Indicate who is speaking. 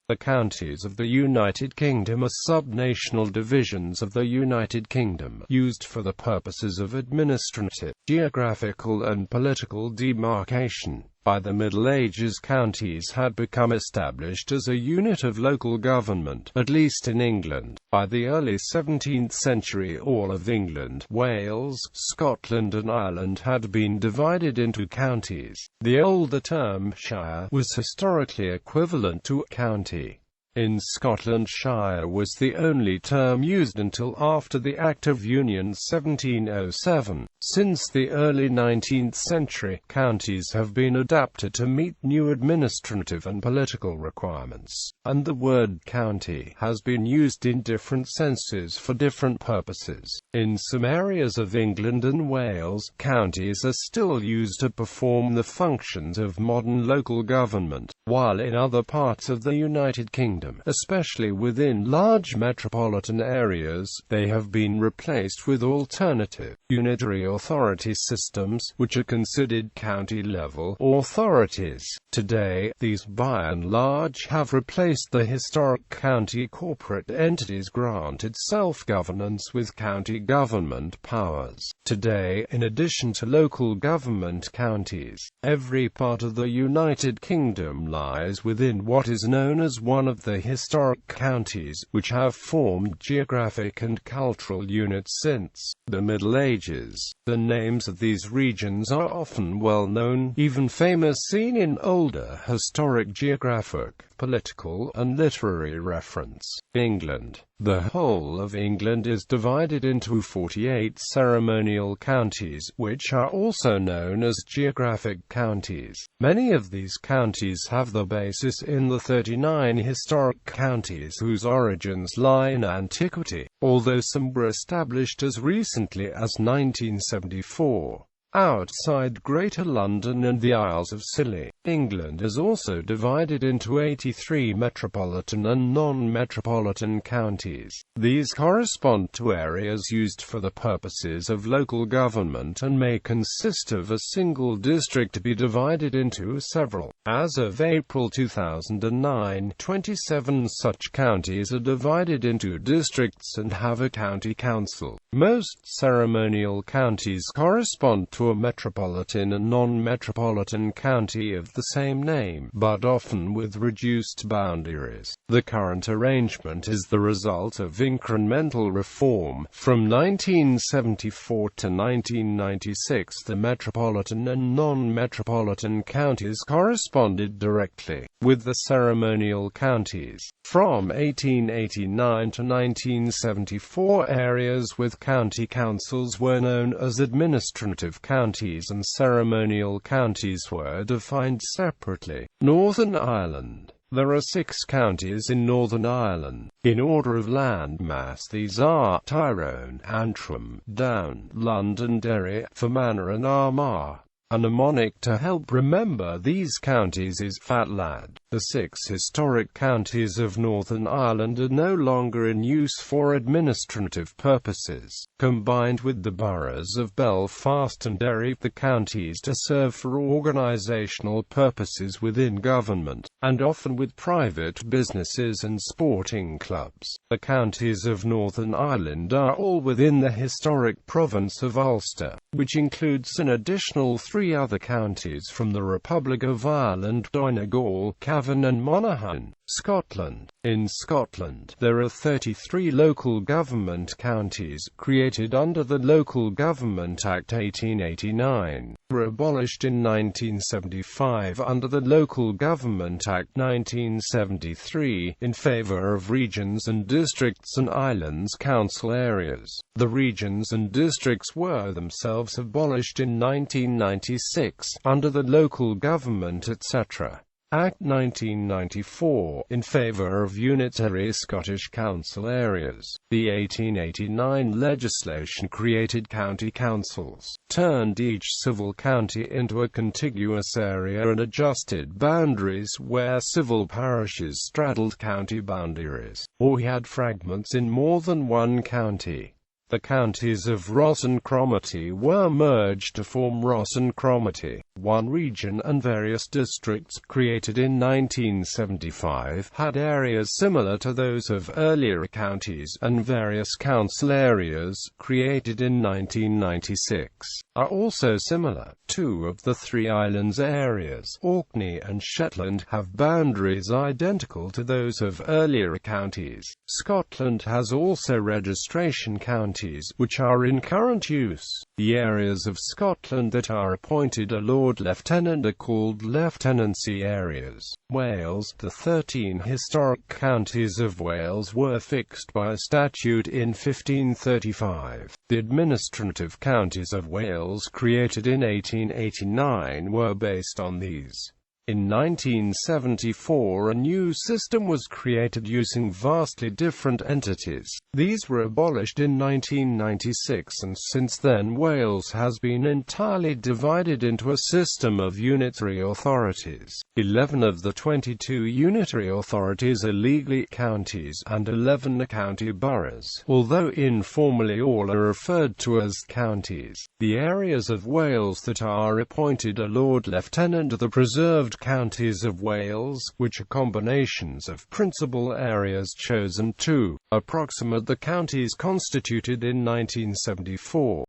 Speaker 1: The counties of the United Kingdom are subnational divisions of the United Kingdom, used for the purposes of administrative, geographical and political demarcation. By the Middle Ages, counties had become established as a unit of local government, at least in England. By the early 17th century, all of England, Wales, Scotland and Ireland had been divided into counties. The older term, shire, was historically equivalent to county. In Scotland, shire was the only term used until after the Act of Union 1707. Since the early 19th century, counties have been adapted to meet new administrative and political requirements, and the word county has been used in different senses for different purposes. In some areas of England and Wales, counties are still used to perform the functions of modern local government, while in other parts of the United Kingdom, especially within large metropolitan areas, they have been replaced with alternative, unitary authority systems, which are considered county-level authorities. Today, these by and large have replaced the historic county corporate entities granted self-governance with county government powers. Today, in addition to local government counties, every part of the United Kingdom lies within what is known as one of the historic counties, which have formed geographic and cultural units since the Middle Ages. The names of these regions are often well known, even famous, seen in older historic geographic, political, and literary reference. England. The whole of England is divided into 48 ceremonial counties, which are also known as geographic counties. Many of these counties have their basis in the 39 historic counties whose origins lie in antiquity, although some were established as recently as 1974. Outside Greater London and the Isles of Scilly, England is also divided into 83 metropolitan and non-metropolitan counties. These correspond to areas used for the purposes of local government and may consist of a single district to be divided into several. As of April 2009, 27 such counties are divided into districts and have a county council. Most ceremonial counties correspond to a metropolitan and non-metropolitan county of the same name, but often with reduced boundaries. The current arrangement is the result of incremental reform. From 1974 to 1996, the metropolitan and non-metropolitan counties corresponded directly with the ceremonial counties. From 1889 to 1974, areas with county councils were known as administrative counties and ceremonial counties were defined separately. Northern Ireland. There are 6 counties in Northern Ireland. In order of land mass, these are Tyrone, Antrim, Down, Londonderry, Fermanagh and Armagh. A mnemonic to help remember these counties is Fat Lad. The 6 historic counties of Northern Ireland are no longer in use for administrative purposes. Combined with the boroughs of Belfast and Derry, the counties serve for organisational purposes within government, and often with private businesses and sporting clubs. The counties of Northern Ireland are all within the historic province of Ulster, which includes an additional 3 other counties from the Republic of Ireland: Donegal, Cavan and Monaghan. Scotland. In Scotland, there are 33 local government counties, created under the Local Government Act 1889, were abolished in 1975 under the Local Government Act 1973, in favour of regions and districts and islands council areas. The regions and districts were themselves abolished in 1996, under the Local Government etc. Act 1994, in favour of unitary Scottish council areas. The 1889 legislation created county councils, turned each civil county into a contiguous area and adjusted boundaries where civil parishes straddled county boundaries, or had fragments in more than one county. The counties of Ross and Cromarty were merged to form Ross and Cromarty. One region and various districts created in 1975 had areas similar to those of earlier counties, and various council areas, created in 1996, are also similar. Two of the three islands areas, Orkney and Shetland, have boundaries identical to those of earlier counties. Scotland has also registration counties, which are in current use. The areas of Scotland that are appointed a Lord Lieutenant are called lieutenancy areas. Wales. The 13 historic counties of Wales were fixed by statute in 1535. The administrative counties of Wales, created in 1889, were based on these. In 1974 a new system was created using vastly different entities. These were abolished in 1996, and since then Wales has been entirely divided into a system of unitary authorities. 11 of the 22 unitary authorities are legally counties, and 11 are county boroughs, although informally all are referred to as counties. The areas of Wales that are appointed a Lord Lieutenant are the preserved counties of Wales, which are combinations of principal areas chosen to approximate the counties constituted in 1974.